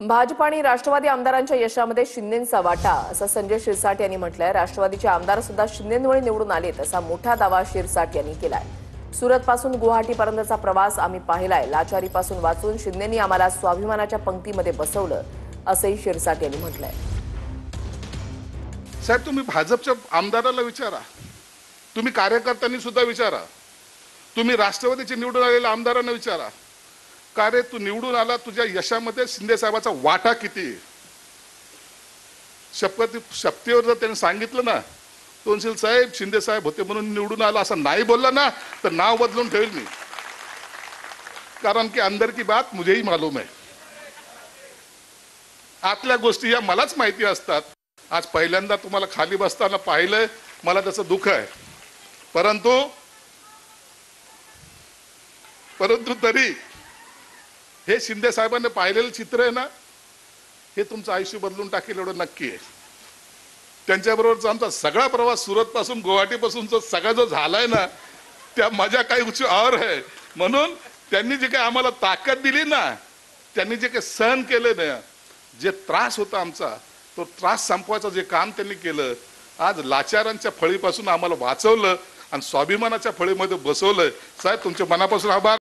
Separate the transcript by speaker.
Speaker 1: भाजप आणि राष्ट्रवादी आमदारांच्या यशामध्ये शिंदेंचा वाटा असं संजय शिरसाट यांनी म्हटलंय। राष्ट्रवादीचे आमदार सुद्धा शिंदेंमुळे निवडून आलेत असा मोठा दावा शिरसाट यांनी केलाय। सुरतपासून गुवाहाटीपर्यंतचा प्रवास आम्ही पाहिलाय। लाचारीपासून वाचून शिंदेंनी आम्हाला स्वाभिमानाच्या पंक्तीमध्ये बसवलं असंही शिरसाट यांनी म्हटलंय।
Speaker 2: साहेब, तुम्ही भाजपच्या आमदाराला विचारा, तुम्ही कार्यकर्त्यांनी सुद्धा विचारा, तुम्ही राष्ट्रवादीचे निवडून आलेल्या आमदारांना विचारा, का रे तू निवडून आला, तुझ्या यशामध्ये शिंदे साहेबाचा वाटा किती? शपथीवर जर त्यांनी सांगितलं ना, तोंडशील साहेब शिंदे साहेब होते म्हणून निवडून आला असं नाही बोलला ना, तर नाव बदलून ठेवेल मी। कारण की अंदर की बात मुझेही मालूम है। आतल्या गोष्टी या मलाच माहिती असतात। आज पहिल्यांदा तुम्हाला खाली बसताना पाहिलंय, मला त्याचं दुःख आहे, परंतु तरी हे शिंदे साहेबांनी पाहिलेलं चित्र आहे ना, हे तुमचं आयुष्य बदलून टाकेल एवढं नक्की आहे। त्यांच्याबरोबरचा आमचा सगळा प्रवास सुरतपासून गुवाहाटीपासूनचा सगळा जो झालाय ना, त्या माझ्या काही उच्च और आहे। म्हणून त्यांनी जे काही आम्हाला ताकद दिली ना, त्यांनी जे काही सहन केले ना, जे त्रास होता आमचा, तो त्रास संपवायचं जे काम त्यांनी केलं, आज लाचारांच्या फळीपासून आम्हाला वाचवलं आणि स्वाभिमानाच्या फळीमध्ये बसवलं। साहेब, तुमच्या मनापासून आभार।